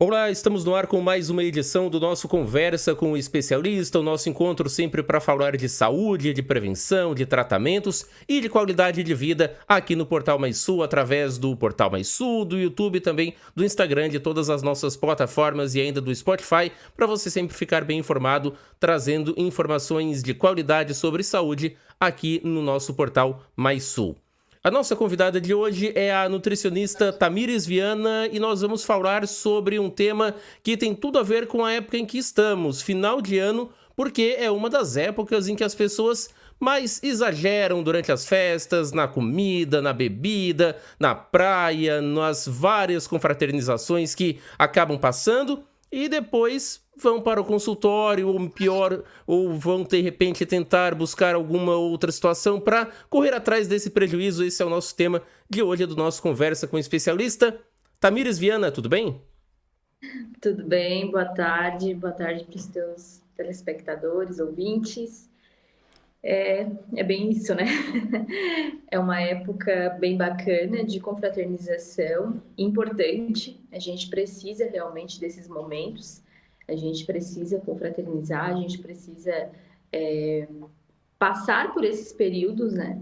Olá, estamos no ar com mais uma edição do nosso Conversa com o Especialista, o nosso encontro sempre para falar de saúde, de prevenção, de tratamentos e de qualidade de vida aqui no Portal Mais Sul, através do Portal Mais Sul, do YouTube também, do Instagram, de todas as nossas plataformas e ainda do Spotify, para você sempre ficar bem informado, trazendo informações de qualidade sobre saúde aqui no nosso Portal Mais Sul. A nossa convidada de hoje é a nutricionista Tamires Viana e nós vamos falar sobre um tema que tem tudo a ver com a época em que estamos, final de ano, porque é uma das épocas em que as pessoas mais exageram durante as festas, na comida, na bebida, na praia, nas várias confraternizações que acabam passando e depois vão para o consultório, ou pior, ou vão de repente tentar buscar alguma outra situação para correr atrás desse prejuízo. Esse é o nosso tema de hoje do nosso Conversa com o Especialista. Tamires Viana, tudo bem? Tudo bem? Boa tarde para os teus telespectadores, ouvintes. É bem isso, né? É uma época bem bacana de confraternização, importante. A gente precisa realmente desses momentos, a gente precisa confraternizar, a gente precisa passar por esses períodos, né?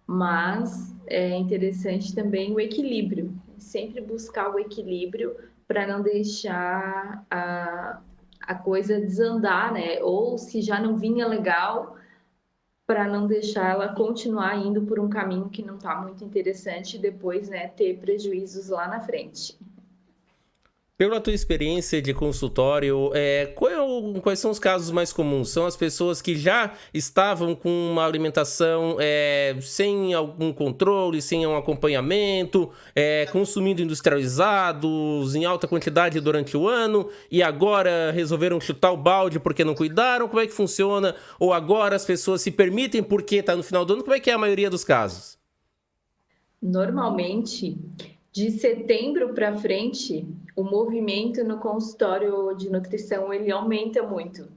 Mas é interessante também o equilíbrio, sempre buscar o equilíbrio para não deixar a coisa desandar, né? Ou se já não vinha legal, para não deixar ela continuar indo por um caminho que não está muito interessante e depois, né, ter prejuízos lá na frente. Pela tua experiência de consultório, quais são os casos mais comuns? São as pessoas que já estavam com uma alimentação sem algum controle, sem um acompanhamento, consumindo industrializados em alta quantidade durante o ano e agora resolveram chutar o balde porque não cuidaram? Como é que funciona? Ou agora as pessoas se permitem porque está no final do ano? Como é que é a maioria dos casos? Normalmente, de setembro para frente, o movimento no consultório de nutrição ele aumenta muito.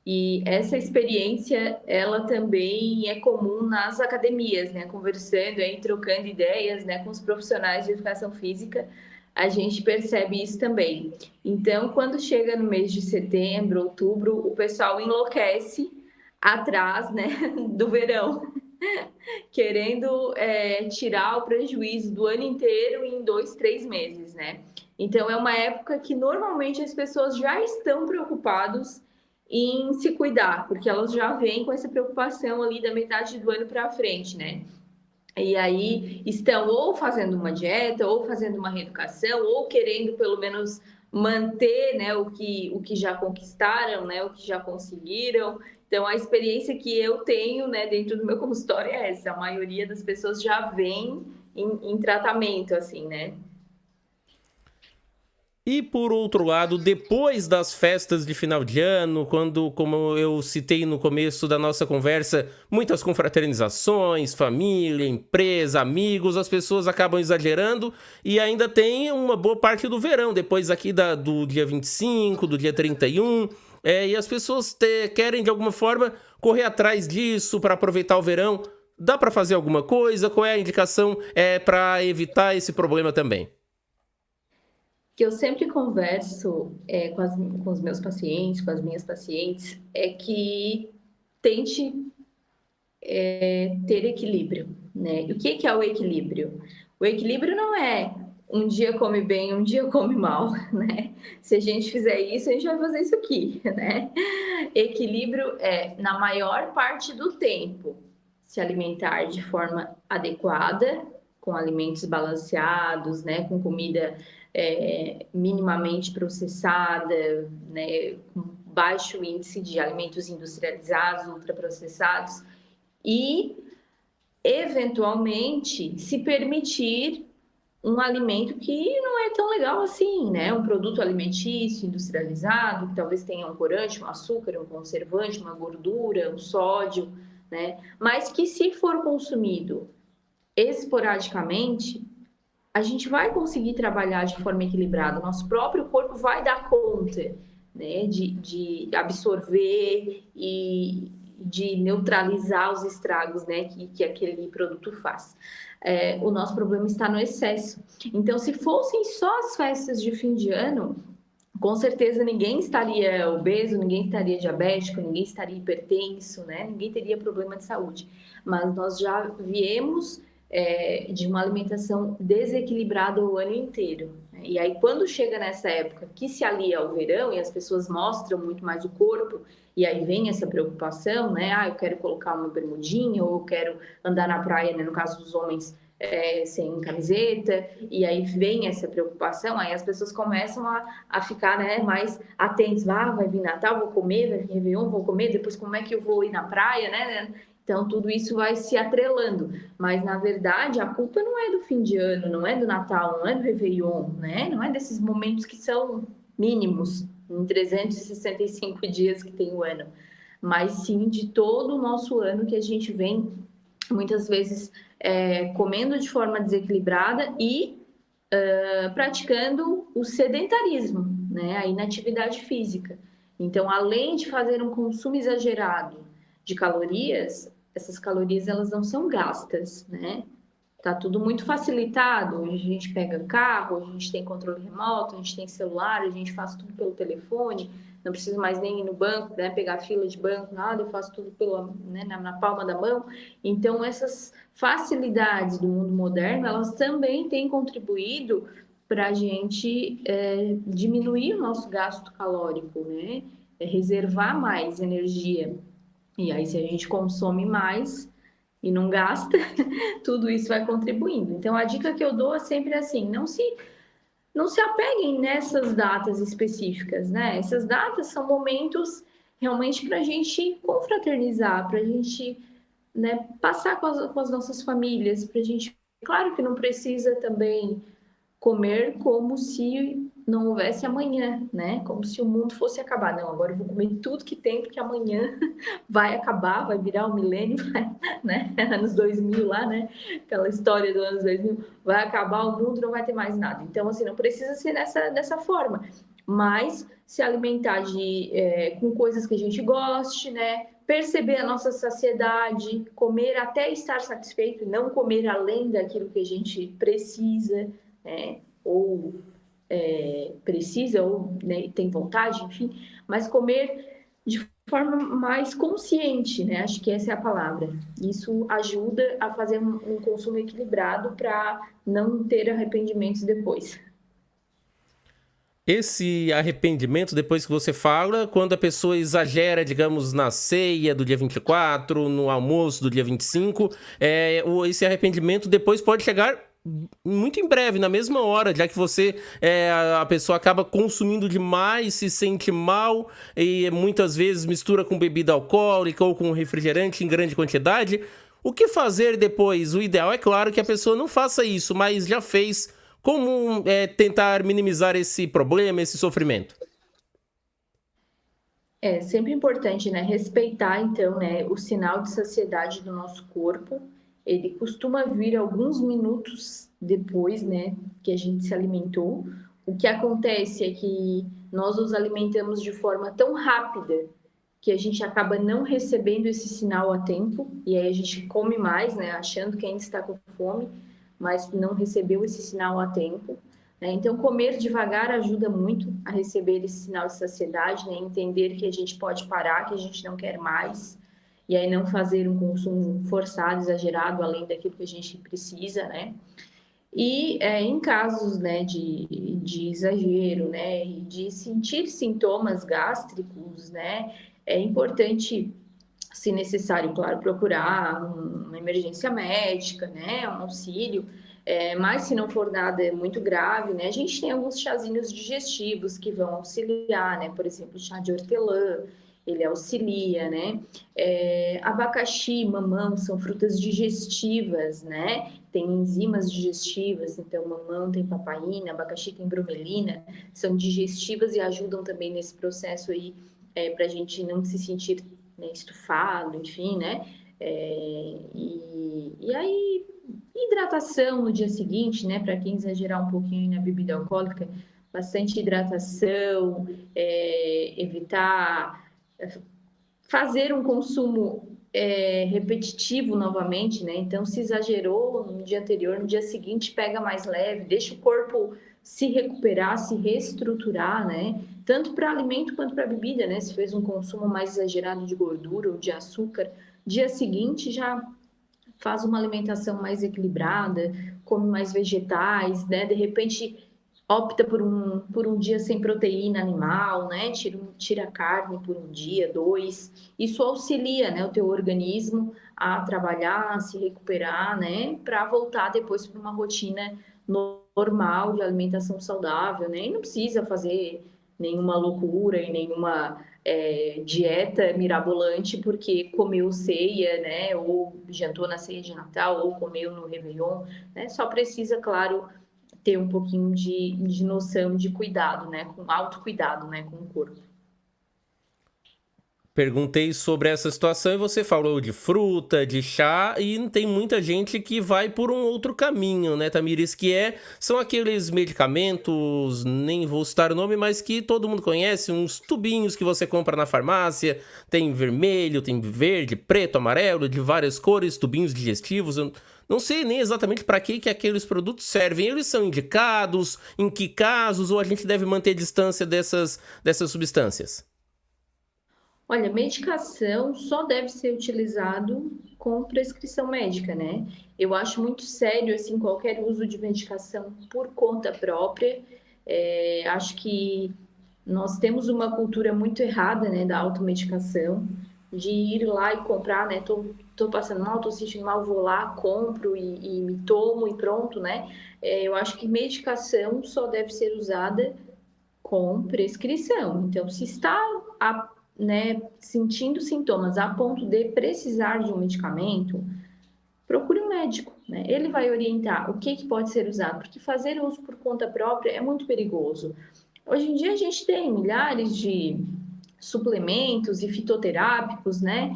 E essa experiência, ela também é comum nas academias, né? Conversando aí, trocando ideias, né, com os profissionais de educação física, a gente percebe isso também. Então, quando chega no mês de setembro, outubro, o pessoal enlouquece atrás, né, do verão, querendo tirar o prejuízo do ano inteiro em 2, 3 meses, né? Então, é uma época que normalmente as pessoas já estão preocupadas em se cuidar, porque elas já vêm com essa preocupação ali da metade do ano para frente, né? E aí estão ou fazendo uma dieta, ou fazendo uma reeducação, ou querendo pelo menos manter, né, o que já conquistaram, né, o que já conseguiram. Então, a experiência que eu tenho, né, dentro do meu consultório é essa. A maioria das pessoas já vem em tratamento, assim, né? E por outro lado, depois das festas de final de ano, quando, como eu citei no começo da nossa conversa, muitas confraternizações, família, empresa, amigos, as pessoas acabam exagerando e ainda tem uma boa parte do verão, depois aqui do dia 25, do dia 31, e as pessoas querem de alguma forma correr atrás disso para aproveitar o verão. Dá para fazer alguma coisa? Qual é a indicação para evitar esse problema também? Que eu sempre converso com os meus pacientes, com as minhas pacientes, é que tente ter equilíbrio, né? E o que é o equilíbrio? O equilíbrio não é um dia come bem, um dia come mal, né? Se a gente fizer isso, a gente vai fazer isso aqui, né? Equilíbrio é, na maior parte do tempo, se alimentar de forma adequada, com alimentos balanceados, né? Com comida minimamente processada, né? Com baixo índice de alimentos industrializados, ultraprocessados, e, eventualmente, se permitir um alimento que não é tão legal assim, né? Um produto alimentício industrializado, que talvez tenha um corante, um açúcar, um conservante, uma gordura, um sódio, né? Mas que, se for consumido esporadicamente, a gente vai conseguir trabalhar de forma equilibrada. O nosso próprio corpo vai dar conta, né, de absorver e de neutralizar os estragos, né, que aquele produto faz. O nosso problema está no excesso. Então, se fossem só as festas de fim de ano, Com certeza ninguém estaria obeso, ninguém estaria diabético, ninguém estaria hipertenso, né? Ninguém teria problema de saúde. Mas nós já viemos de uma alimentação desequilibrada o ano inteiro. Né? E aí, quando chega nessa época que se alia ao verão e as pessoas mostram muito mais o corpo, e aí vem essa preocupação, né? Ah, eu quero colocar uma bermudinha, ou eu quero andar na praia, né? No caso dos homens, sem camiseta, e aí vem essa preocupação, aí as pessoas começam a ficar, né, mais atentos. Ah, vai vir Natal, vou comer, vai vir Réveillon, vou comer, depois como é que eu vou ir na praia, né? Então, tudo isso vai se atrelando. Mas, na verdade, a culpa não é do fim de ano, não é do Natal, não é do Réveillon, né? Não é desses momentos que são mínimos, em 365 dias que tem o ano. Mas, sim, de todo o nosso ano que a gente vem, muitas vezes, comendo de forma desequilibrada e praticando o sedentarismo, né? A inatividade física. Então, além de fazer um consumo exagerado de calorias, essas calorias elas não são gastas, né? Tá tudo muito facilitado. Hoje a gente pega carro, a gente tem controle remoto, a gente tem celular, a gente faz tudo pelo telefone, não preciso mais nem ir no banco, né, pegar fila de banco, nada, eu faço tudo né, na palma da mão. Então, essas facilidades do mundo moderno, elas também têm contribuído para a gente diminuir o nosso gasto calórico, né? Reservar mais energia. E aí, se a gente consome mais e não gasta, tudo isso vai contribuindo. Então, a dica que eu dou é sempre assim: não se apeguem nessas datas específicas, né? Essas datas são momentos realmente para a gente confraternizar, para a gente, né, passar com as nossas famílias, para a gente. Claro que não precisa também comer como se não houvesse amanhã, né? Como se o mundo fosse acabar. Não, agora eu vou comer tudo que tem, porque amanhã vai acabar, vai virar o milênio, vai, né? Anos 2000 lá, né? Aquela história dos anos 2000, vai acabar o mundo, não vai ter mais nada. Então, assim, não precisa ser dessa forma, mas se alimentar com coisas que a gente goste, né? Perceber a nossa saciedade, comer até estar satisfeito, não comer além daquilo que a gente precisa, ou precisa, ou né, tem vontade, enfim, mas comer de forma mais consciente, né? Acho que essa é a palavra. Isso ajuda a fazer um consumo equilibrado para não ter arrependimentos depois. Esse arrependimento, depois que você fala, quando a pessoa exagera, digamos, na ceia do dia 24, no almoço do dia 25, esse arrependimento depois pode chegar muito em breve, na mesma hora, já que a pessoa acaba consumindo demais, se sente mal e muitas vezes mistura com bebida alcoólica ou com refrigerante em grande quantidade. O que fazer depois? O ideal é claro que a pessoa não faça isso, mas já fez. Como tentar minimizar esse problema, esse sofrimento? É sempre importante, né, respeitar então, né, o sinal de saciedade do nosso corpo. Ele costuma vir alguns minutos depois, né, que a gente se alimentou. O que acontece é que nós nos alimentamos de forma tão rápida que a gente acaba não recebendo esse sinal a tempo e aí a gente come mais, né, achando que ainda está com fome, mas não recebeu esse sinal a tempo. Né? Então, comer devagar ajuda muito a receber esse sinal de saciedade, né? Entender que a gente pode parar, que a gente não quer mais, e aí não fazer um consumo forçado, exagerado, além daquilo que a gente precisa, né? E em casos né, de exagero, né, e de sentir sintomas gástricos, né, é importante, se necessário, claro, procurar uma emergência médica, né, um auxílio, mas se não for nada muito grave, né, a gente tem alguns chazinhos digestivos que vão auxiliar, né, por exemplo, o chá de hortelã, ele auxilia, né, abacaxi, mamão, são frutas digestivas, né, tem enzimas digestivas, então mamão tem papaina, abacaxi tem bromelina, são digestivas e ajudam também nesse processo aí, para a gente não se sentir né, estufado, enfim, né? E aí, hidratação no dia seguinte, né? Para quem exagerar um pouquinho na bebida alcoólica, bastante hidratação, evitar fazer um consumo repetitivo novamente, né? Então, se exagerou no dia anterior, no dia seguinte pega mais leve, deixa o corpo se recuperar, se reestruturar, né? Tanto para alimento quanto para bebida, né? Se fez um consumo mais exagerado de gordura ou de açúcar, dia seguinte já faz uma alimentação mais equilibrada, come mais vegetais, né? De repente opta por um dia sem proteína animal, né? Tira a carne por um dia, dois. Isso auxilia, né, o teu organismo a trabalhar, a se recuperar, né? Para voltar depois para uma rotina normal de alimentação saudável, né? E não precisa fazer nenhuma loucura e nenhuma dieta mirabolante porque comeu ceia, né? Ou jantou na ceia de Natal, ou comeu no Réveillon, né? Só precisa, claro, ter um pouquinho de noção de cuidado, né? Com autocuidado, né? Com o corpo. Perguntei sobre essa situação e você falou de fruta, de chá, e tem muita gente que vai por um outro caminho, né, Tamires? São aqueles medicamentos, nem vou citar o nome, mas que todo mundo conhece, uns tubinhos que você compra na farmácia, tem vermelho, tem verde, preto, amarelo, de várias cores, tubinhos digestivos. Eu não sei nem exatamente para que aqueles produtos servem. Eles são indicados, em que casos, ou a gente deve manter distância dessas substâncias? Olha, medicação só deve ser utilizado com prescrição médica, né? Eu acho muito sério, assim, qualquer uso de medicação por conta própria. Acho que nós temos uma cultura muito errada, né, da automedicação, de ir lá e comprar, né? Tô passando mal, tô sentindo mal, vou lá, compro e me tomo e pronto, né? Eu acho que medicação só deve ser usada com prescrição. Então, se está, né, sentindo sintomas a ponto de precisar de um medicamento, procure um médico, né? Ele vai orientar o que pode ser usado, porque fazer uso por conta própria é muito perigoso. Hoje em dia a gente tem milhares de suplementos e fitoterápicos, né,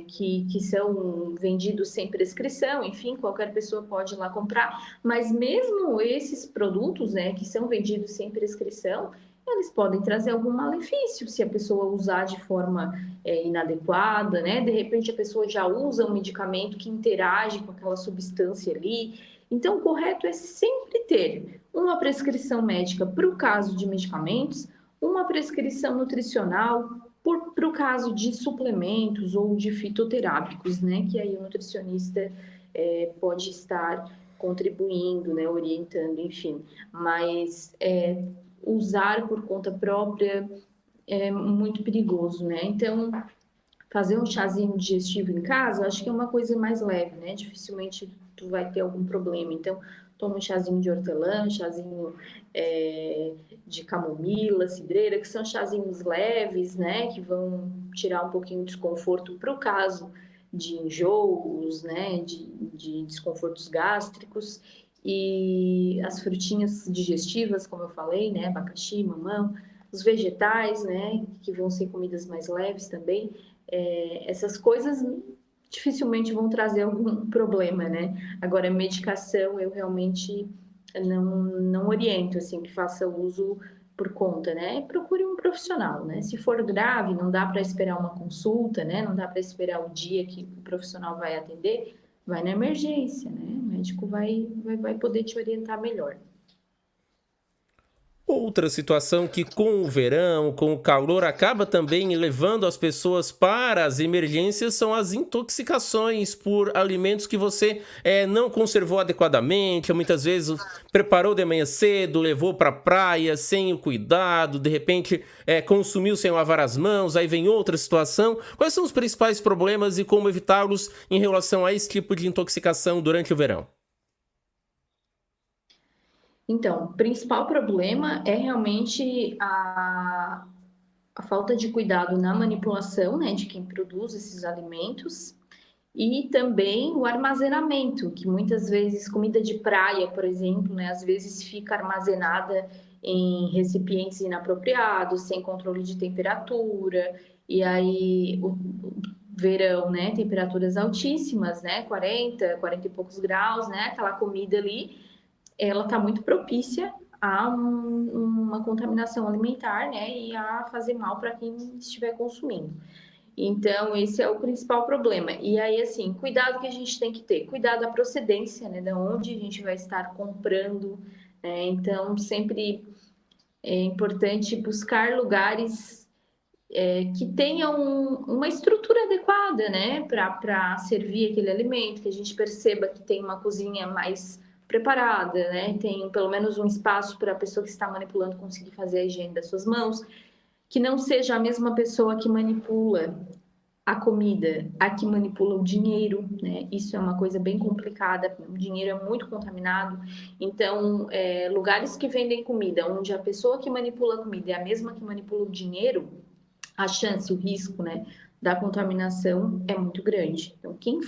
que são vendidos sem prescrição, enfim, qualquer pessoa pode ir lá comprar, mas mesmo esses produtos, né, que são vendidos sem prescrição, eles podem trazer algum malefício se a pessoa usar de forma inadequada, né, de repente a pessoa já usa um medicamento que interage com aquela substância ali, então o correto é sempre ter uma prescrição médica para o caso de medicamentos, uma prescrição nutricional para o caso de suplementos ou de fitoterápicos, né? Que aí o nutricionista pode estar contribuindo, né? Orientando, enfim. Mas usar por conta própria é muito perigoso, né? Então, fazer um chazinho digestivo em casa, acho que é uma coisa mais leve, né? Dificilmente tu vai ter algum problema. Então, toma um chazinho de hortelã, um chazinho de camomila, cidreira, que são chazinhos leves, né? Que vão tirar um pouquinho de desconforto para o caso de enjoos, né? De desconfortos gástricos. E as frutinhas digestivas, como eu falei, né? Abacaxi, mamão, os vegetais, né? Que vão ser comidas mais leves também. Essas coisas dificilmente vão trazer algum problema, né? Agora, medicação eu realmente não oriento, assim, que faça uso por conta, né? Procure um profissional, né? Se for grave, não dá para esperar uma consulta, né? Não dá para esperar o dia que o profissional vai atender, vai na emergência, né? O médico vai poder te orientar melhor. Outra situação que com o verão, com o calor, acaba também levando as pessoas para as emergências são as intoxicações por alimentos que você não conservou adequadamente, ou muitas vezes preparou de manhã cedo, levou para a praia sem o cuidado, de repente consumiu sem lavar as mãos, aí vem outra situação. Quais são os principais problemas e como evitá-los em relação a esse tipo de intoxicação durante o verão? Então, o principal problema é realmente a falta de cuidado na manipulação, né, de quem produz esses alimentos e também o armazenamento, que muitas vezes comida de praia, por exemplo, né, às vezes fica armazenada em recipientes inapropriados, sem controle de temperatura, e aí o verão, né, temperaturas altíssimas, né, 40 e poucos graus, né, aquela comida ali ela está muito propícia a uma contaminação alimentar, né, e a fazer mal para quem estiver consumindo. Então, esse é o principal problema. E aí, assim, cuidado que a gente tem que ter, cuidado da procedência, né, de onde a gente vai estar comprando, Então, sempre é importante buscar lugares que tenham uma estrutura adequada, né, para servir aquele alimento, que a gente perceba que tem uma cozinha mais preparada, né, tem pelo menos um espaço para a pessoa que está manipulando conseguir fazer a higiene das suas mãos, que não seja a mesma pessoa que manipula a comida, a que manipula o dinheiro, né? Isso é uma coisa bem complicada. O dinheiro é muito contaminado. Então, lugares que vendem comida, onde a pessoa que manipula a comida é a mesma que manipula o dinheiro, a chance, o risco, né, da contaminação é muito grande. Então, quem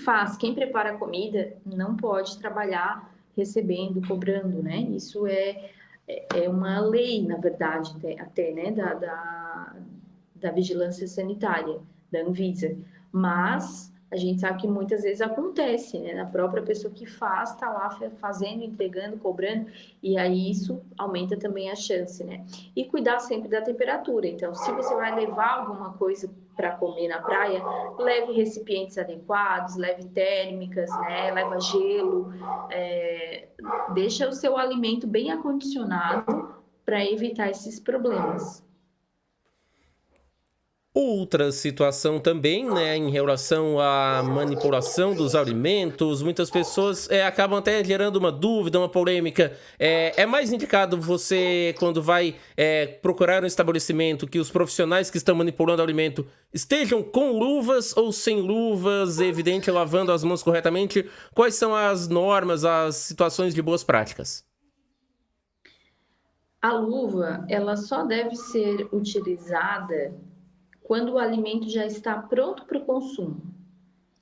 prepara a comida, não pode trabalhar recebendo, cobrando, né? Isso é uma lei, na verdade, até né, da vigilância sanitária, da Anvisa. Mas a gente sabe que muitas vezes acontece, né? A própria pessoa que faz está lá fazendo, entregando, cobrando, e aí isso aumenta também a chance, né? E cuidar sempre da temperatura. Então, se você vai levar alguma coisa para comer na praia, leve recipientes adequados, leve térmicas, né? Leva gelo, deixa o seu alimento bem acondicionado para evitar esses problemas. Outra situação também, né, em relação à manipulação dos alimentos, muitas pessoas acabam até gerando uma dúvida, uma polêmica. É mais indicado você, quando vai procurar um estabelecimento, que os profissionais que estão manipulando o alimento estejam com luvas ou sem luvas, evidente, lavando as mãos corretamente? Quais são as normas, as situações de boas práticas? A luva, ela só deve ser utilizada quando o alimento já está pronto para o consumo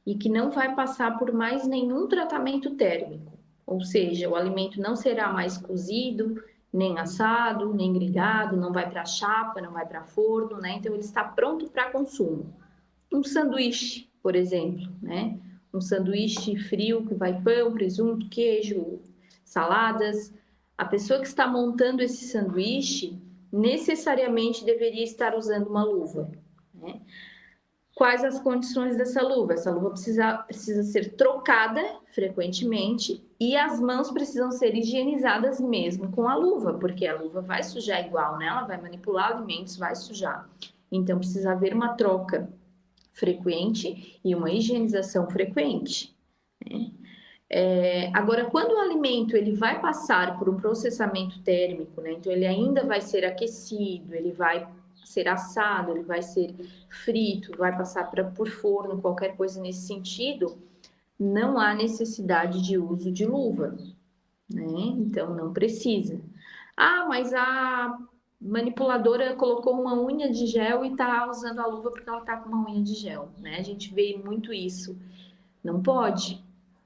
e que não vai passar por mais nenhum tratamento térmico. Ou seja, o alimento não será mais cozido, nem assado, nem grelhado, não vai para chapa, não vai para forno, né? Então ele está pronto para consumo. Um sanduíche, por exemplo, né? Um sanduíche frio que vai pão, presunto, queijo, saladas. A pessoa que está montando esse sanduíche necessariamente deveria estar usando uma luva, né? Quais as condições dessa luva? Essa luva precisa ser trocada frequentemente e as mãos precisam ser higienizadas mesmo com a luva, porque a luva vai sujar igual, né? Ela vai manipular alimentos, vai sujar. Então precisa haver uma troca frequente e uma higienização frequente, né? Agora, quando o alimento ele vai passar por um processamento térmico, né? Então ele ainda vai ser aquecido, ele vai ser assado, ele vai ser frito, vai passar por forno, qualquer coisa nesse sentido, não há necessidade de uso de luva, né? Então não precisa. Ah, mas a manipuladora colocou uma unha de gel e está usando a luva porque ela está com uma unha de gel, né? A gente vê muito isso. Não pode,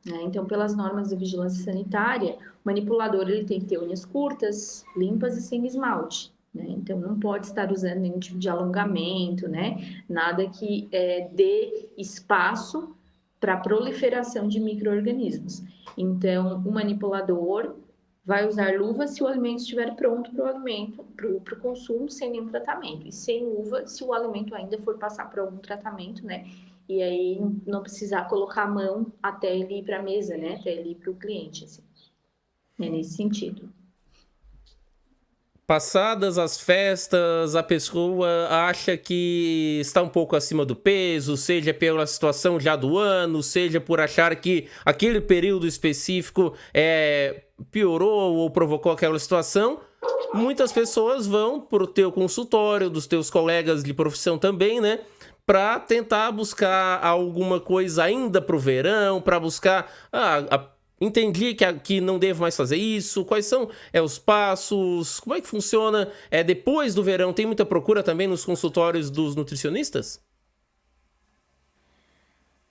né? Então, pelas normas da vigilância sanitária, o manipulador ele tem que ter unhas curtas, limpas e sem esmalte, né? Então, não pode estar usando nenhum tipo de alongamento, né? Nada que dê espaço para a proliferação de micro-organismos. Então, o manipulador vai usar luva se o alimento estiver pronto para o consumo sem nenhum tratamento, e sem luva se o alimento ainda for passar por algum tratamento, né? E aí não precisar colocar a mão até ele ir para a mesa, né? Até ele ir para o cliente, assim. É nesse sentido. Passadas as festas, a pessoa acha que está um pouco acima do peso, seja pela situação já do ano, seja por achar que aquele período específico piorou ou provocou aquela situação. Muitas pessoas vão para o teu consultório, dos teus colegas de profissão também, né? Para tentar buscar alguma coisa ainda para o verão, para buscar entendi que não devo mais fazer isso. Quais são os passos? Como é que funciona? Depois do verão, tem muita procura também nos consultórios dos nutricionistas?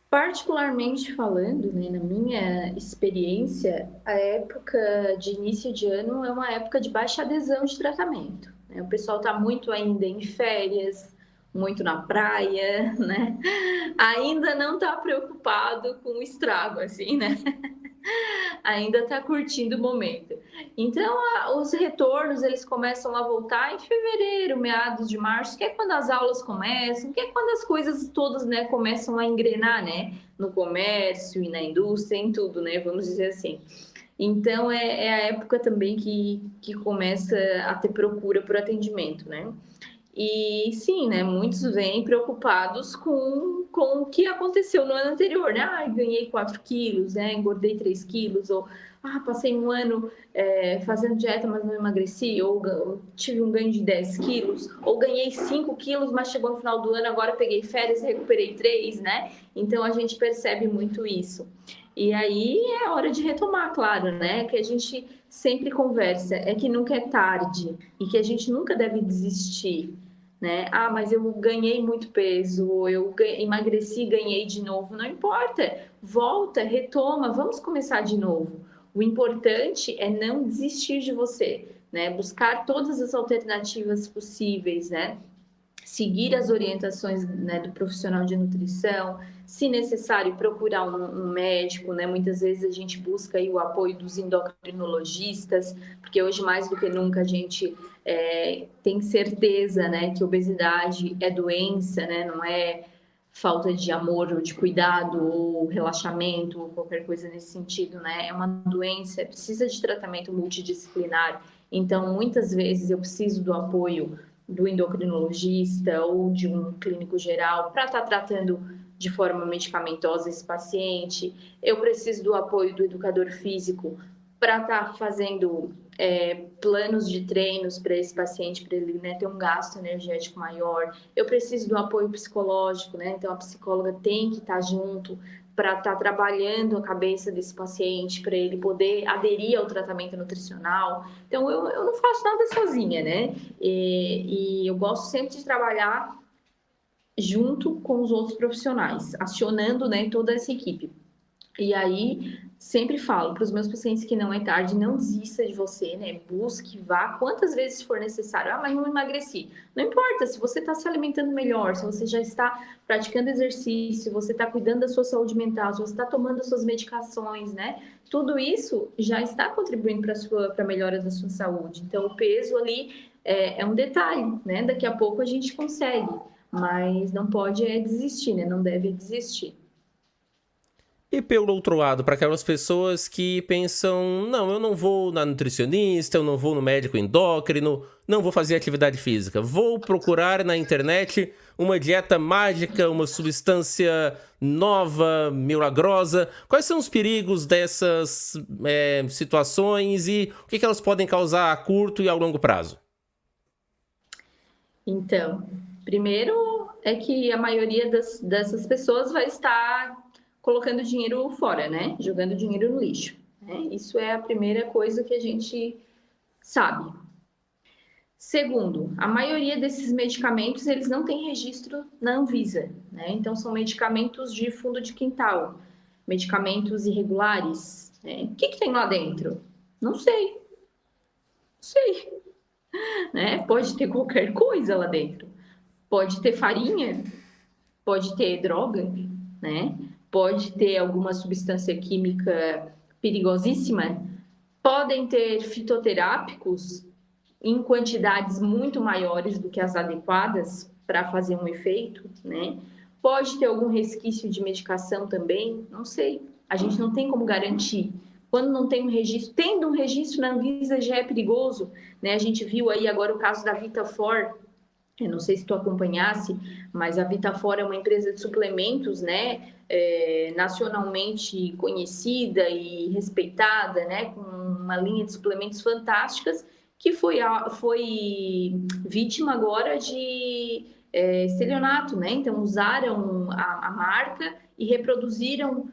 Particularmente falando, né, na minha experiência, a época de início de ano é uma época de baixa adesão de tratamento, né? O pessoal está muito ainda em férias, muito na praia, né? Ainda não está preocupado com o estrago, assim, né? Ainda está curtindo o momento. Então, os retornos eles começam a voltar em fevereiro, meados de março, que é quando as aulas começam, que é quando as coisas todas, né, começam a engrenar, né, no comércio e na indústria, em tudo, né, vamos dizer assim. Então, é a época também que começa a ter procura por atendimento, né? E sim, né, muitos vêm preocupados com o que aconteceu no ano anterior, né? "Ai, ganhei 4 quilos, né, engordei 3 quilos", ou "Ah, passei um ano, fazendo dieta, mas não emagreci", ou "Tive um ganho de 10 quilos", ou "Ganhei 5 quilos, mas chegou no final do ano, agora peguei férias e recuperei 3", né? Então a gente percebe muito isso. E aí é hora de retomar, claro, né, que a gente sempre conversa, é que nunca é tarde e que a gente nunca deve desistir, né? "Ah, mas eu ganhei muito peso", ou "Eu emagreci e ganhei de novo", não importa, volta, retoma, vamos começar de novo. O importante é não desistir de você, né? Buscar todas as alternativas possíveis, né? Seguir as orientações, né, do profissional de nutrição, se necessário procurar um médico, né? Muitas vezes a gente busca aí o apoio dos endocrinologistas, porque hoje mais do que nunca a gente tem certeza, né, que obesidade é doença, né? Não é falta de amor ou de cuidado ou relaxamento ou qualquer coisa nesse sentido, né? É uma doença, precisa de tratamento multidisciplinar. Então, muitas vezes eu preciso do apoio do endocrinologista ou de um clínico geral para estar tratando de forma medicamentosa esse paciente. Eu preciso do apoio do educador físico para estar fazendo planos de treinos para esse paciente, para ele, né, ter um gasto energético maior. Eu preciso do apoio psicológico, né? Então a psicóloga tem que estar junto para estar trabalhando a cabeça desse paciente, para ele poder aderir ao tratamento nutricional. Então eu não faço nada sozinha, né? E eu gosto sempre de trabalhar junto com os outros profissionais, acionando, né, toda essa equipe. E aí, sempre falo para os meus pacientes que não é tarde, não desista de você, né? Busque, vá quantas vezes for necessário. "Ah, mas não emagreci". Não importa, se você está se alimentando melhor, se você já está praticando exercício, se você está cuidando da sua saúde mental, se você está tomando as suas medicações, né? Tudo isso já está contribuindo para a melhora da sua saúde. Então, o peso ali é um detalhe, né? Daqui a pouco a gente consegue, mas não pode desistir, né? Não deve desistir. E pelo outro lado, para aquelas pessoas que pensam: não, eu não vou na nutricionista, eu não vou no médico endócrino, não vou fazer atividade física, vou procurar na internet uma dieta mágica, uma substância nova, milagrosa. Quais são os perigos dessas situações e o que elas podem causar a curto e ao longo prazo? Então, primeiro é que a maioria dessas pessoas vai estar colocando dinheiro fora, né? Jogando dinheiro no lixo, né? Isso é a primeira coisa que a gente sabe. Segundo, a maioria desses medicamentos eles não têm registro na Anvisa, né? Então são medicamentos de fundo de quintal, medicamentos irregulares, né? O que tem lá dentro? Não sei, não sei, né? Pode ter qualquer coisa lá dentro. Pode ter farinha, pode ter droga, né? Pode ter alguma substância química perigosíssima, podem ter fitoterápicos em quantidades muito maiores do que as adequadas para fazer um efeito, né? Pode ter algum resquício de medicação também, não sei. A gente não tem como garantir. Quando não tem um registro, tendo um registro na Anvisa já é perigoso, né? A gente viu aí agora o caso da Vitafor. Eu não sei se tu acompanhasse, mas a Vitafor é uma empresa de suplementos, né, nacionalmente conhecida e respeitada, né, com uma linha de suplementos fantásticas, que foi vítima agora de estelionato, né? Então usaram a marca e reproduziram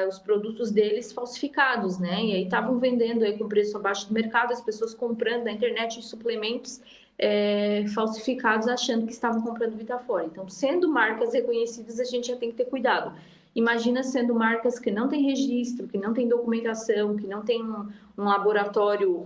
os produtos deles falsificados, né? E aí estavam vendendo aí com preço abaixo do mercado, as pessoas comprando na internet suplementos falsificados achando que estavam comprando Vitafor. Então, sendo marcas reconhecidas, a gente já tem que ter cuidado. Imagina sendo marcas que não têm registro, que não têm documentação, que não têm um laboratório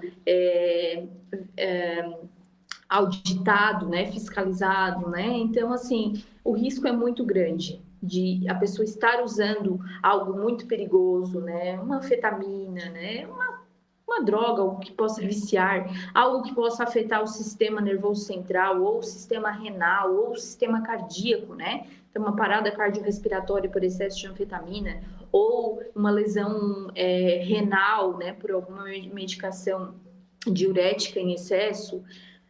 auditado, né, fiscalizado, né? Então, assim, o risco é muito grande de a pessoa estar usando algo muito perigoso, né? Uma anfetamina, né? Uma droga, algo que possa viciar, algo que possa afetar o sistema nervoso central, ou o sistema renal, ou o sistema cardíaco, né? Então, uma parada cardiorrespiratória por excesso de anfetamina, ou uma lesão renal, né, por alguma medicação diurética em excesso.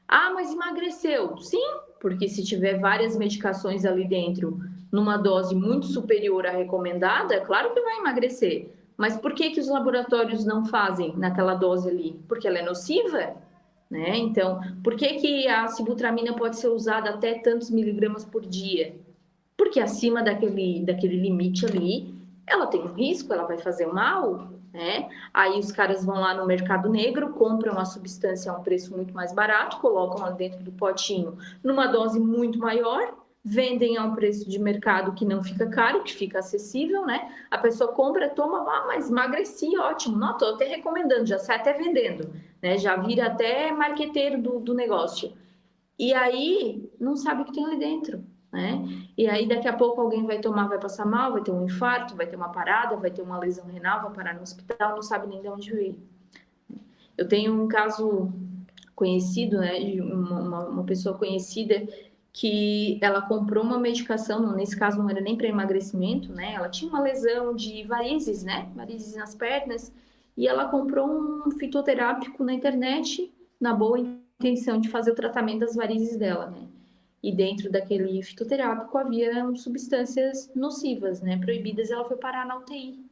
Ah, mas emagreceu. Sim, porque se tiver várias medicações ali dentro, numa dose muito superior à recomendada, é claro que vai emagrecer. Mas por que os laboratórios não fazem naquela dose ali? Porque ela é nociva, né? Então, por que a sibutramina pode ser usada até tantos miligramas por dia? Porque acima daquele limite ali, ela tem um risco, ela vai fazer mal, né? Aí os caras vão lá no mercado negro, compram a substância a um preço muito mais barato, colocam lá dentro do potinho numa dose muito maior, vendem a um preço de mercado que não fica caro, que fica acessível, né? A pessoa compra, toma, mas emagreci, ótimo, não, tô até recomendando, já sai até vendendo, né? Já vira até marqueteiro do negócio. E aí não sabe o que tem ali dentro, né? E aí daqui a pouco alguém vai tomar, vai passar mal, vai ter um infarto, vai ter uma parada, vai ter uma lesão renal, vai parar no hospital, não sabe nem de onde veio. Eu tenho um caso conhecido, né, de uma pessoa conhecida que ela comprou uma medicação, nesse caso não era nem para emagrecimento, né? Ela tinha uma lesão de varizes, né? Varizes nas pernas, e ela comprou um fitoterápico na internet, na boa intenção de fazer o tratamento das varizes dela, né? E dentro daquele fitoterápico havia substâncias nocivas, né? Proibidas, ela foi parar na UTI.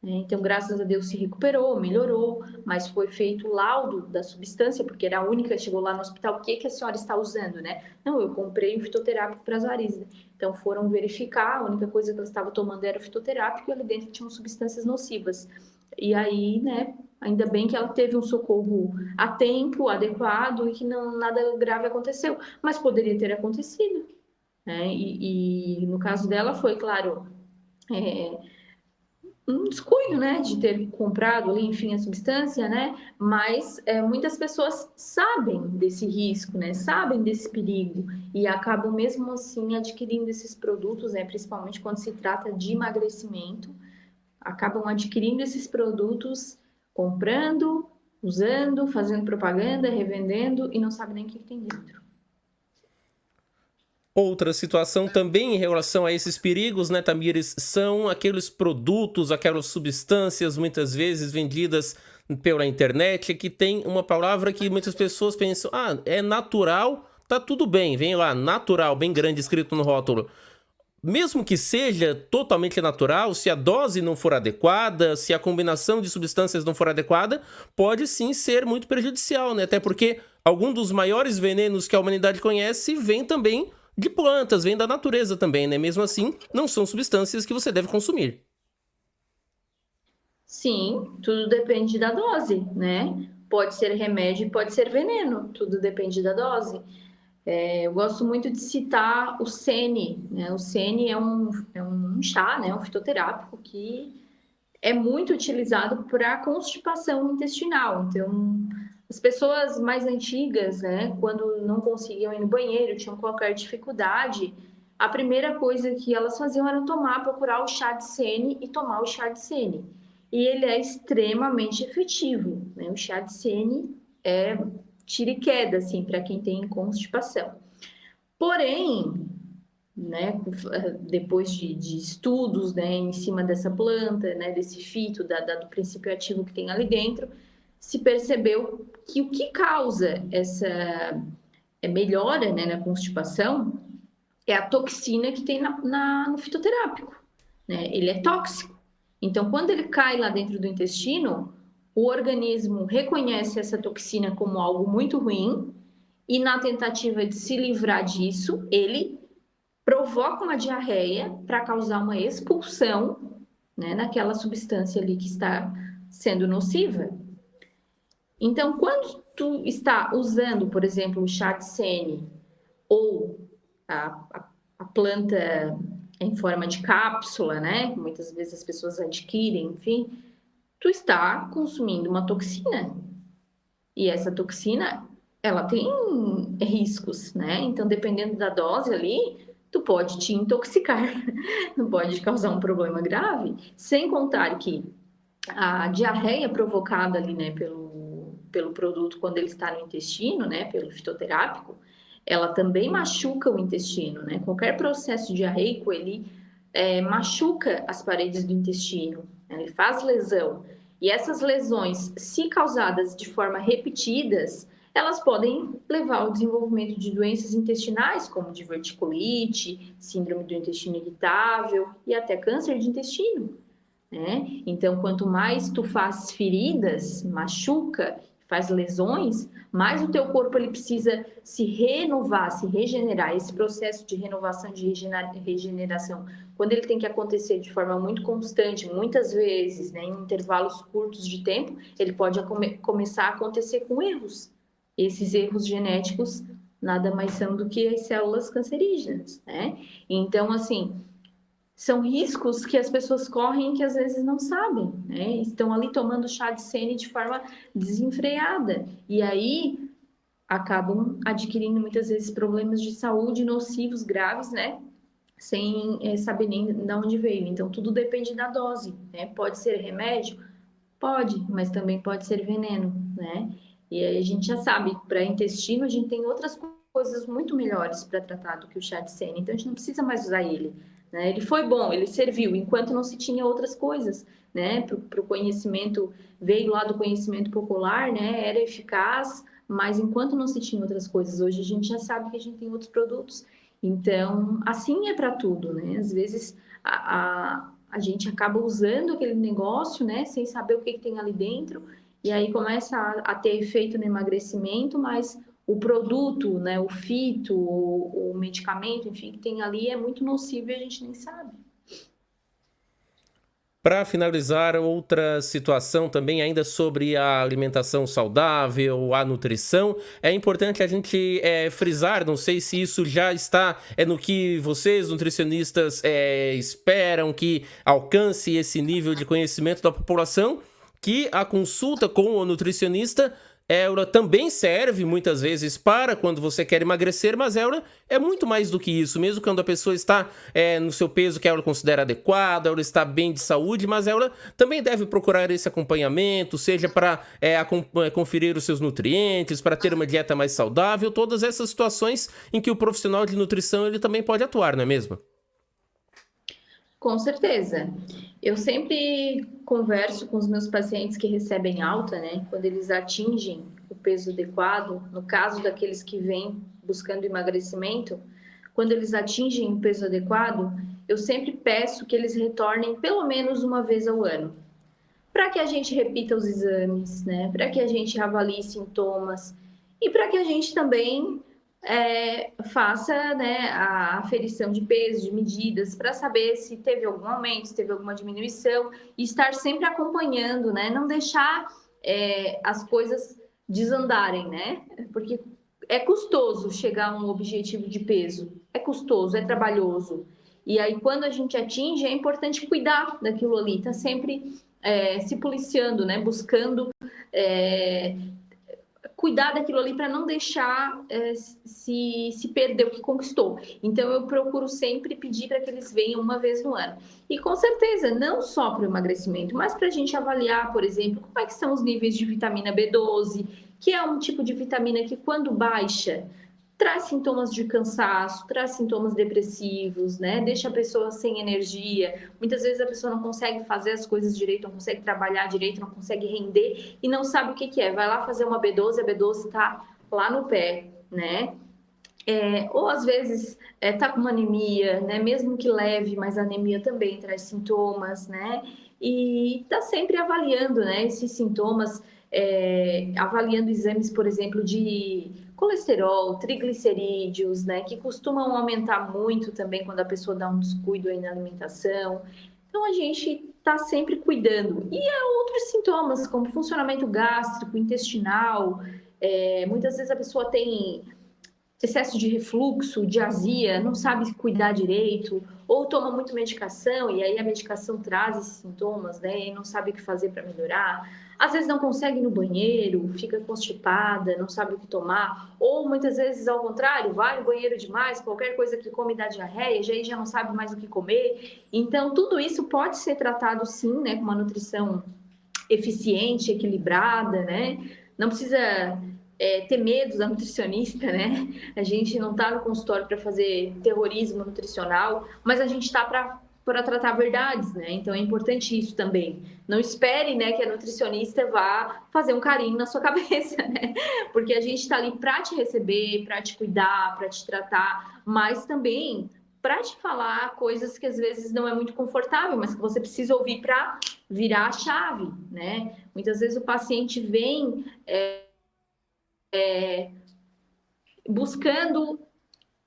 Então, graças a Deus, se recuperou, melhorou, mas foi feito o laudo da substância, porque era a única que chegou lá no hospital. O que a senhora está usando, né? Não, eu comprei um fitoterápico para as varizes. Então, foram verificar, a única coisa que ela estava tomando era o fitoterápico e ali dentro tinham substâncias nocivas. E aí, né, ainda bem que ela teve um socorro a tempo, adequado e que não, nada grave aconteceu, mas poderia ter acontecido, né? E no caso dela foi, claro, um descuido, né, de ter comprado ali, enfim, a substância, né, mas muitas pessoas sabem desse risco, né, sabem desse perigo e acabam mesmo assim adquirindo esses produtos, né, principalmente quando se trata de emagrecimento, acabam adquirindo esses produtos, comprando, usando, fazendo propaganda, revendendo e não sabem nem o que tem dentro. Outra situação também em relação a esses perigos, né, Tamires, são aqueles produtos, aquelas substâncias muitas vezes vendidas pela internet que tem uma palavra que muitas pessoas pensam, ah, é natural, tá tudo bem, vem lá, natural, bem grande escrito no rótulo. Mesmo que seja totalmente natural, se a dose não for adequada, se a combinação de substâncias não for adequada, pode sim ser muito prejudicial, né? Até porque algum dos maiores venenos que a humanidade conhece vem também de plantas, vem da natureza também, né? Mesmo assim, não são substâncias que você deve consumir. Sim, tudo depende da dose, né? Pode ser remédio, pode ser veneno, tudo depende da dose. Eu gosto muito de citar o Sene, né? O Sene é um chá, né? Um fitoterápico que é muito utilizado para constipação intestinal. Então, as pessoas mais antigas, né? Quando não conseguiam ir no banheiro, tinham qualquer dificuldade, a primeira coisa que elas faziam era procurar o chá de Sene e tomar o chá de Sene. E ele é extremamente efetivo, né? O chá de Sene é tira e queda, assim, para quem tem constipação. Porém, né, depois de estudos, né, em cima dessa planta, né, desse fito, do princípio ativo que tem ali dentro, se percebeu que o que causa essa melhora, né, na constipação é a toxina que tem no fitoterápico, né? Ele é tóxico. Então, quando ele cai lá dentro do intestino, o organismo reconhece essa toxina como algo muito ruim e na tentativa de se livrar disso, ele provoca uma diarreia para causar uma expulsão, né, naquela substância ali que está sendo nociva. Então, quando tu está usando, por exemplo, o chá de sene ou a planta em forma de cápsula, né, que muitas vezes as pessoas adquirem, enfim, tu está consumindo uma toxina. E essa toxina, ela tem riscos, né? Então, dependendo da dose ali, tu pode te intoxicar, não pode causar um problema grave, sem contar que a diarreia provocada ali, né, pelo produto quando ele está no intestino, né, pelo fitoterápico, ela também machuca o intestino, né? Qualquer processo diarreico, ele machuca as paredes do intestino, né? Ele faz lesão. E essas lesões, se causadas de forma repetidas, elas podem levar ao desenvolvimento de doenças intestinais, como diverticulite, síndrome do intestino irritável e até câncer de intestino, né? Então, quanto mais tu faz feridas, machuca, faz lesões, mais o teu corpo ele precisa se renovar, se regenerar. Esse processo de renovação, de regeneração, quando ele tem que acontecer de forma muito constante, muitas vezes, né, em intervalos curtos de tempo, ele pode começar a acontecer com erros. Esses erros genéticos nada mais são do que as células cancerígenas, né? Então, assim, são riscos que as pessoas correm que às vezes não sabem, né? Estão ali tomando chá de sene de forma desenfreada e aí acabam adquirindo muitas vezes problemas de saúde nocivos graves, né? Sem saber nem de onde veio. Então tudo depende da dose, né? Pode ser remédio, pode, mas também pode ser veneno, né? E aí a gente já sabe, para intestino a gente tem outras coisas muito melhores para tratar do que o chá de sene, então a gente não precisa mais usar ele. Né? Ele foi bom, ele serviu, enquanto não se tinha outras coisas, né? Para o conhecimento, veio lá do conhecimento popular, né? Era eficaz, mas enquanto não se tinha outras coisas, hoje a gente já sabe que a gente tem outros produtos. Então, assim é para tudo, né? Às vezes a gente acaba usando aquele negócio, né? Sem saber o que tem ali dentro, e aí começa a ter efeito no emagrecimento, mas o produto, né, o fito, o medicamento, enfim, que tem ali é muito nocivo e a gente nem sabe. Para finalizar, outra situação também ainda sobre a alimentação saudável, a nutrição, é importante a gente frisar, não sei se isso já está no que vocês, nutricionistas, esperam que alcance esse nível de conhecimento da população, que a consulta com o nutricionista ela também serve muitas vezes para quando você quer emagrecer, mas ela é muito mais do que isso. Mesmo quando a pessoa está no seu peso que ela considera adequado, ela está bem de saúde, mas ela também deve procurar esse acompanhamento, seja para conferir os seus nutrientes, para ter uma dieta mais saudável, todas essas situações em que o profissional de nutrição ele também pode atuar, não é mesmo? Com certeza. Eu sempre converso com os meus pacientes que recebem alta, né? Quando eles atingem o peso adequado, no caso daqueles que vêm buscando emagrecimento, quando eles atingem o peso adequado, eu sempre peço que eles retornem pelo menos uma vez ao ano, para que a gente repita os exames, né? Para que a gente avalie sintomas e para que a gente também faça, né, a aferição de peso, de medidas, para saber se teve algum aumento, se teve alguma diminuição, e estar sempre acompanhando, né? Não deixar as coisas desandarem, né? Porque é custoso chegar a um objetivo de peso, é custoso, é trabalhoso. E aí, quando a gente atinge, é importante cuidar daquilo ali, tá sempre se policiando, né? Buscando cuidar daquilo ali para não deixar se perder o que conquistou. Então, eu procuro sempre pedir para que eles venham uma vez no ano. E com certeza, não só para o emagrecimento, mas para a gente avaliar, por exemplo, como é que são os níveis de vitamina B12, que é um tipo de vitamina que, quando baixa, traz sintomas de cansaço, traz sintomas depressivos, né? Deixa a pessoa sem energia. Muitas vezes a pessoa não consegue fazer as coisas direito, não consegue trabalhar direito, não consegue render e não sabe o que é. Vai lá fazer uma B12, a B12 está lá no pé, né? Ou às vezes tá com uma anemia, né? Mesmo que leve, mas a anemia também traz sintomas, né? E tá sempre avaliando, né? Esses sintomas, avaliando exames, por exemplo, de colesterol, triglicerídeos, né? Que costumam aumentar muito também quando a pessoa dá um descuido aí na alimentação. Então a gente tá sempre cuidando. E há outros sintomas, como funcionamento gástrico, intestinal. Muitas vezes a pessoa tem excesso de refluxo, de azia, não sabe cuidar direito, ou toma muito medicação e aí a medicação traz esses sintomas, né? E não sabe o que fazer para melhorar. Às vezes não consegue ir no banheiro, fica constipada, não sabe o que tomar, ou muitas vezes ao contrário, vai no banheiro demais, qualquer coisa que come dá diarreia, já não sabe mais o que comer. Então tudo isso pode ser tratado sim, né, com uma nutrição eficiente, equilibrada, né? Não precisa ter medo da nutricionista, né? A gente não está no consultório para fazer terrorismo nutricional, mas a gente está para para tratar verdades, né? Então é importante isso também. Não espere, né, que a nutricionista vá fazer um carinho na sua cabeça, né? Porque a gente está ali para te receber, para te cuidar, para te tratar, mas também para te falar coisas que às vezes não é muito confortável, mas que você precisa ouvir para virar a chave, né? Muitas vezes o paciente vem buscando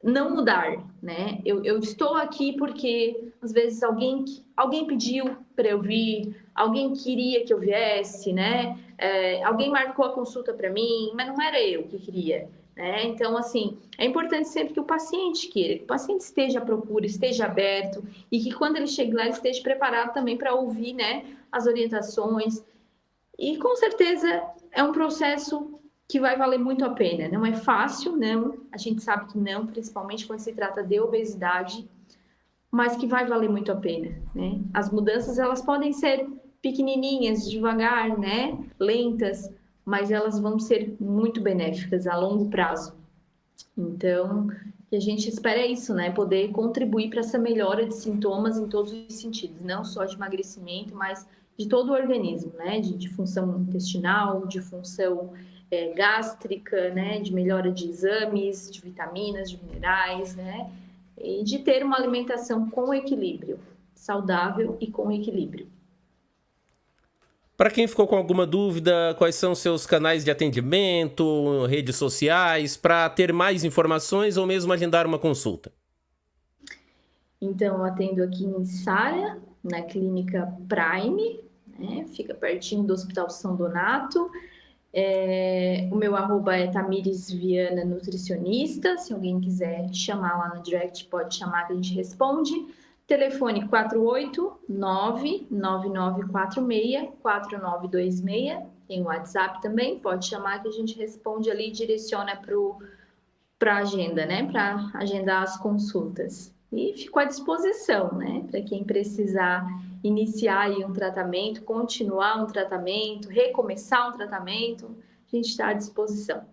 não mudar, né? Eu estou aqui porque às vezes alguém pediu para eu vir, alguém queria que eu viesse, né? Alguém marcou a consulta para mim, mas não era eu que queria, né? Então, assim, é importante sempre que o paciente queira, que o paciente esteja à procura, esteja aberto e que quando ele chegue lá, ele esteja preparado também para ouvir, né, as orientações. E com certeza é um processo que vai valer muito a pena. Não é fácil, não. A gente sabe que não, principalmente quando se trata de obesidade, mas que vai valer muito a pena, né? As mudanças, elas podem ser pequenininhas, devagar, né? Lentas, mas elas vão ser muito benéficas a longo prazo. Então, o que a gente espera é isso, né? Poder contribuir para essa melhora de sintomas em todos os sentidos, não só de emagrecimento, mas de todo o organismo, né? De função intestinal, de função gástrica, né? De melhora de exames, de vitaminas, de minerais, né? E de ter uma alimentação com equilíbrio, saudável e com equilíbrio. Para quem ficou com alguma dúvida, quais são seus canais de atendimento, redes sociais, para ter mais informações ou mesmo agendar uma consulta? Então, eu atendo aqui em Sara, na clínica Prime, né? Fica pertinho do Hospital São Donato. O meu arroba é Tamires Viana Nutricionista. Se alguém quiser chamar lá no direct, pode chamar que a gente responde. Telefone 489-9946-4926. Tem o WhatsApp também, pode chamar que a gente responde ali e direciona para a agenda, né? Para agendar as consultas. E fico à disposição, né? Para quem precisar iniciar aí um tratamento, continuar um tratamento, recomeçar um tratamento, a gente está à disposição.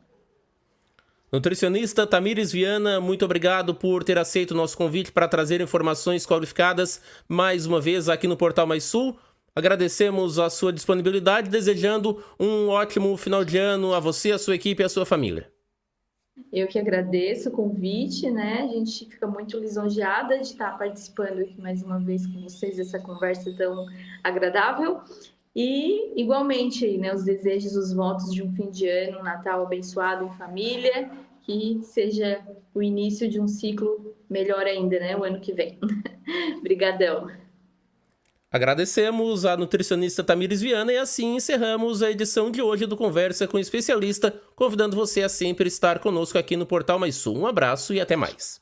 Nutricionista Tamires Viana, muito obrigado por ter aceito o nosso convite para trazer informações qualificadas mais uma vez aqui no Portal Mais Sul. Agradecemos a sua disponibilidade, desejando um ótimo final de ano a você, a sua equipe e a sua família. Eu que agradeço o convite, né? A gente fica muito lisonjeada de estar participando aqui mais uma vez com vocês dessa conversa tão agradável. E, igualmente, né, os desejos, os votos de um fim de ano, um Natal abençoado em família, que seja o início de um ciclo melhor ainda, né? O ano que vem. Obrigadão. Agradecemos a nutricionista Tamires Viana e assim encerramos a edição de hoje do Conversa com o Especialista, convidando você a sempre estar conosco aqui no Portal Mais Sul. Um abraço e até mais.